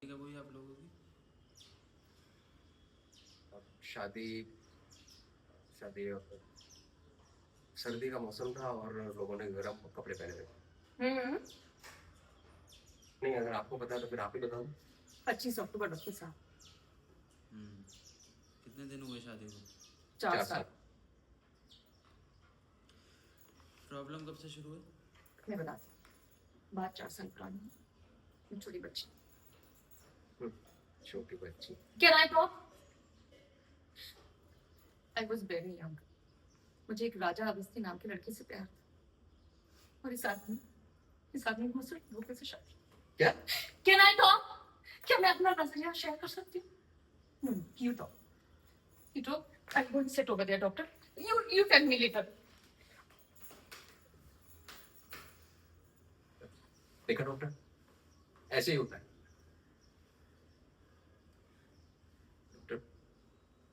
कब हुई आप लोगों की? शादी शादी सर्दी का मौसम था और लोगों ने गर्म कपड़े पहने हुए थे। नहीं, अगर आपको पता है तो फिर आप ही बताओ। 25 अक्टूबर 2007। कितने दिन हुए शादी को? 4 साल। प्रॉब्लम कब से शुरू हुई? मैं बताती हूँ। बात 4 साल पुरानी है। मैं छोटी बच्ची। छोटी बच्ची। Can I talk? I was very young. मुझे एक राजा अवस्थी नाम के लड़के से प्यार था और इस आदमी को सिर्फ धोखे से शादी। क्या? Can I talk? क्या मैं अपना नजरिया शेयर कर सकती हूँ? No, you talk. You talk. I'm going to sit over there, doctor. You tell me later. देखा डॉक्टर, ऐसे ही होता है।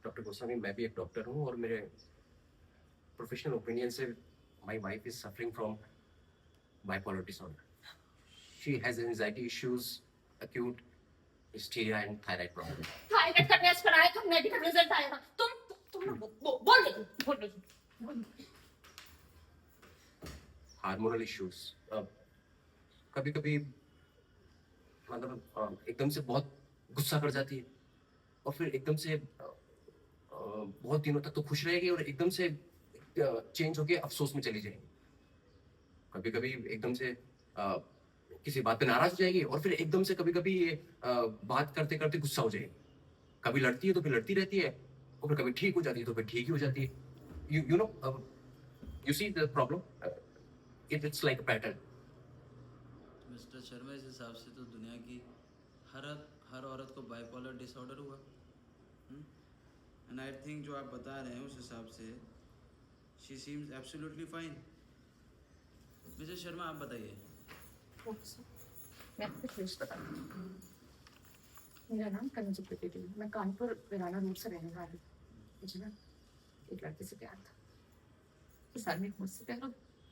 डॉक्टर गोस्वामी, मैं भी एक डॉक्टर हूँ और मेरे प्रोफेशनल ओपिनियन से my wife is suffering from bipolar disorder. She has anxiety issues, acute hysteria and thyroid problem. Thyroid का टेस्ट कराया तो नेगेटिव रिजल्ट आएगा। तुम बोल हार्मोनल इश्यूज, कभी कभी मतलब एकदम से बहुत गुस्सा कर जाती है और फिर एकदम से बहुत दिनों तक तो खुश रहेगी और एकदम से चेंज होके अफसोस में चली जाएगी। कभी कभी एकदम से किसी बात पे नाराज हो जाएगी और फिर एकदम से कभी कभी बात करते करते गुस्सा हो जाएगी। कभी लड़ती है तो फिर लड़ती रहती है और फिर कभी ठीक हो जाती है तो फिर ठीक ही हो जाती है। You know, you see the problem, it's like a pattern. Mister Sharma, इस हिसाब से तो दुनिया की हर औरत को बाइपोलर डिसऑर्डर हुआ। एंड आई थिंक जो आप बता रहे हैं उस हिसाब से she seems absolutely fine. Mister Sharma, आप बताइए। मैं आपको फिर बताती हूँ। मेरा नाम कनजुक त्रिवेदी है। मैं कानपुर वीराना रोड से रहने वाली हूँ। मुझे ना एक लड़के से प्यार था। इस आदमी को मुझसे प्यार हो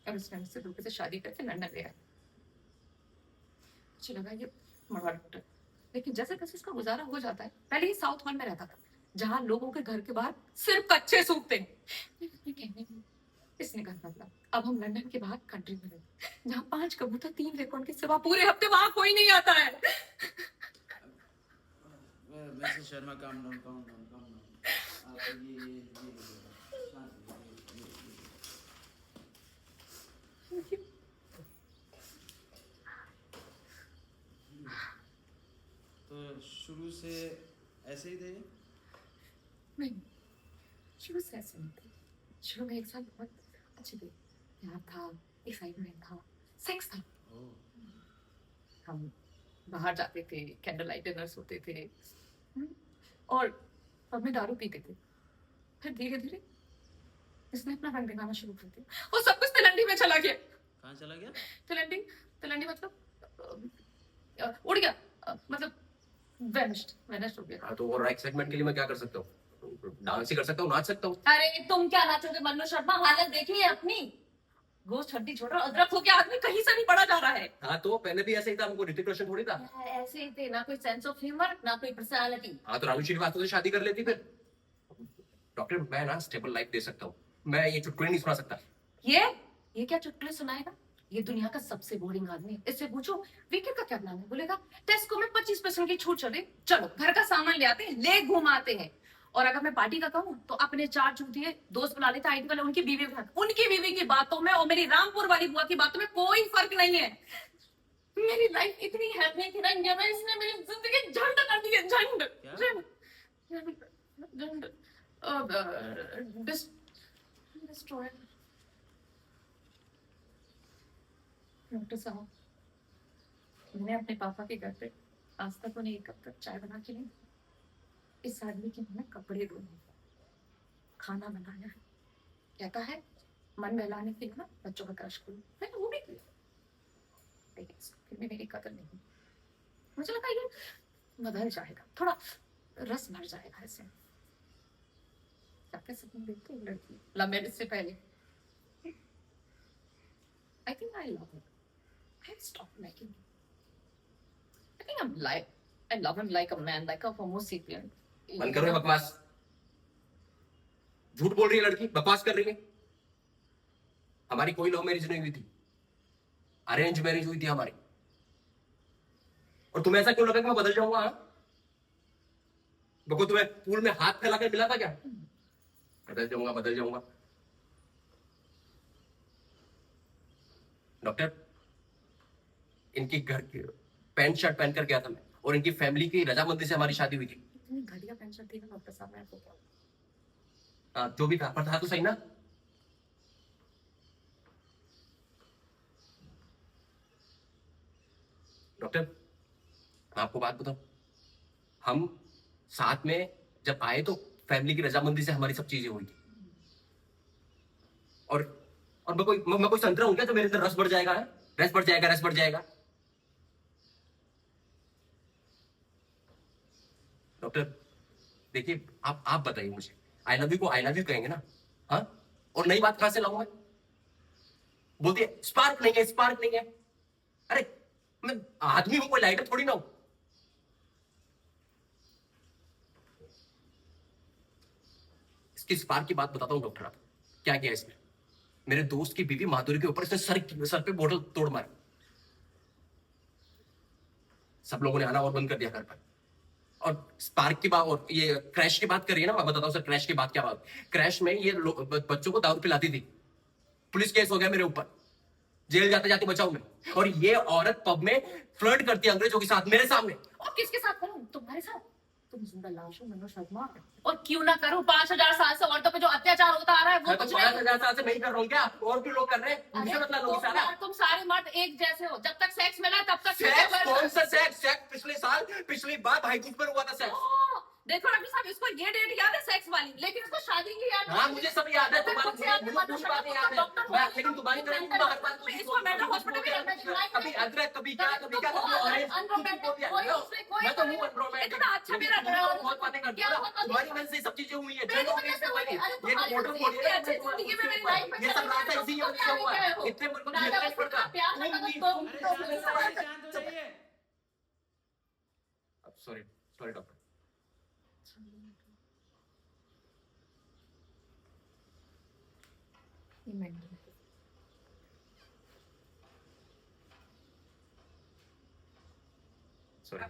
और उसने मुझसे धोखे से शादी करके लंदन गया। मुझे लगा ये मरवा डॉक्टर, लेकिन जैसे तैसे इसका गुजारा हो जाता है। पहले ही साउथ हॉल में रहता था जहाँ लोगों के घर के बाहर सिर्फ कच्चे सूखते हैं। इसने घर बदला। अब हम लंदन के बाहर कंट्री में रहते हैं जहाँ 5 कबूतर 3 रेकॉर्ड के सिवा पूरे हफ्ते वहां कोई नहीं आता है। Mister Sharma, calm down. आप ये तो शुरू से ऐसे ही थे? नहीं, शुरू से ऐसे नहीं थे। शुरू में 1 साल बहुत अच्छे थे। प्यार था, एक्साइटमेंट था, सेक्स था। हम बाहर जाते थे, कैंडल लाइट डिनर्स होते थे और पब में दारू पीते थे। फिर धीरे धीरे इसने अपना रंग दिखाना शुरू कर दिया और सब कुछ तिलंडी में चला गया। कहाँ चला गया? तिलंडी मतलब उड़ गया, मतलब वेनिश्ड हो गया। हाँ, तो और एक्साइटमेंट के लिए मैं क्या कर सकता हूँ? डांस ही कर सकता हूँ, नाच सकता हूँ। अरे तुम क्या नाचोगे मन्नू शर्मा? हालत देखी है अपनी। गोश्त हड्डी छोड़ अदरक हो गया। आदमी कहीं से नहीं पड़ा जा रहा है। हाँ, तो पहले भी ऐसे ही था। हमको ऋतिक रोशन थोड़ी था। ऐसे ही थे, ना कोई सेंस ऑफ ह्यूमर ना कोई पर्सनालिटी। हाँ, तो रानू श्रीवास्तव से शादी कर लेती फिर। डॉक्टर, मैं ना स्टेबल लाइफ दे सकता हूँ। मैं ये चुटकुले नहीं सुना सकता। ये क्या चुटकुले सुनाएगा? ये दुनिया का सबसे बोरिंग आदमी है। इससे पूछो वीकेंड का क्या प्लान है? बोलेगा टेस्को में 25% की छूट चले, चलो घर का सामान ले आते हैं, ले घुमाते हैं। और अगर मैं पार्टी का कहूँ तो अपने 4 चूतिए दोस्त बुला लेता आईटी वाले, उनकी बीवी की बातों में और मेरी रामपुर वाली बुआ की बातों में कोई फर्क नहीं है। मेरी लाइफ इतनी हैप्पी थी ना इंडिया में, इसने मेरी जिंदगी झंड कर दी है। डिस्ट्रॉय। डॉक्टर साहब, मैंने अपने पापा के घर पे आज तक उन्हें 1 कप तक चाय बना के नहीं। इस आदमी के मैंने कपड़े धोए, खाना बनाया है। कहता है मन बहलाने के लिए ना बच्चों का क्रश करो। मैंने वो भी किया, लेकिन फिर भी मेरी कदर नहीं। मुझे लगा ये बदल जाएगा, थोड़ा रस भर जाएगा ऐसे। जाके सपने देखते हैं लड़की लव मैरिज से पहले। I think I love it. I stopped liking it. I think I'm I love him like a man, like a Homo sapien. बंद करो ये बकवास। झूठ बोल रही है लड़की, बकवास कर रही है। हमारी कोई लव मैरिज नहीं हुई थी, अरेंज मैरिज हुई थी हमारी। और तुम्हें ऐसा क्यों लगा कि मैं बदल जाऊंगा? हाँ? बको तुम्हें पूल में हाथ फैलाकर मिला था क्या? बदल जाऊंगा, बदल जाऊंगा। डॉक्टर, इनकी घर की पैंट शर्ट पहनकर गया था मैं, और इनकी फैमिली की रजामंदी से हमारी शादी हुई थी। इतनी घटिया पेंशन थी ना डॉक्टर साहब, मैं आपको क्या जो भी था, पर था तो सही ना? डॉक्टर, मैं आपको बात बताऊं, हम साथ में जब आए तो फैमिली की रजामंदी से हमारी सब चीजें हुई थी। और मैं कोई संतरा हूं क्या तो मेरे अंदर रस बढ़ जाएगा? है रस बढ़ जाएगा, रस बढ़ जाएगा। डॉक्टर देखिए, आप बताइए मुझे, आई लव यू को आई लव यू कहेंगे ना? हाँ, और नई बात कहां से लाऊं मैं? बोलती है स्पार्क नहीं है, स्पार्क नहीं है। अरे मैं आदमी हूं, कोई लाइटर थोड़ी ना हूं। इसकी स्पार्क की बात बताता हूं डॉक्टर, आप क्या किया इसने। मेरे दोस्त की बीवी माधुरी के ऊपर इसने सर पे बोतल तोड़ मारी। सब लोगों ने आना और बंद कर दिया घर पर। और स्पार्क की बात और ये क्रैश की बात करिए ना, मैं बताता हूँ सर क्रैश की बात क्या बात। क्रैश में ये बच्चों को दारू पिलाती थी, पुलिस केस हो गया मेरे ऊपर, जेल जाते जाते बचाऊ मैं। और ये औरत पब में फ्लर्ट करती है अंग्रेजों के साथ मेरे सामने। और किसके साथ करूं? तुम्हारे साथ? तुम जिंदा लाश हो मनोज शर्मा। और क्यों ना करूं? 5000 साल से औरतों पे जो अत्याचार होता आ रहा है वो मैं तो कुछ 5000 साल से नहीं कर रहा हूँ क्या? और भी लोग कर रहे हैं, मुझे मतलब लोग सारा। तुम सारे मर्द एक जैसे हो, जब तक सेक्स मिला तब तक सेक्स कौन सा सेक्स? सेक्स पिछले साल, पिछली बार भाई दूज पर हुआ था सेक्स। देखो डॉक्टर साहब, इसको ये डेट याद है सेक्स वाली, लेकिन इसको शादी की याद हाँ मुझे सब याद है, तुम्हारी मुझे याद है, पूरी बातें याद है, लेकिन तुम्हारी तरह तुम हर बात इसको मेंटल हॉस्पिटल में रखना चाहिए। कभी अदरक, कभी क्या, कभी क्या, कभी ऑरेंज, मैं तो हूँ अनरोमांटिक। इतना अच्छा मेरा बहुत बातें करती हूँ ना, तुम्हारी वजह से सब चीजें हुई है। ये तो मोटर फोड़ी है, ये सब रास्ता इसी वजह से हुआ है। इतने मुझे नहीं पड़ता। Sorry sorry doctor. सॉरी।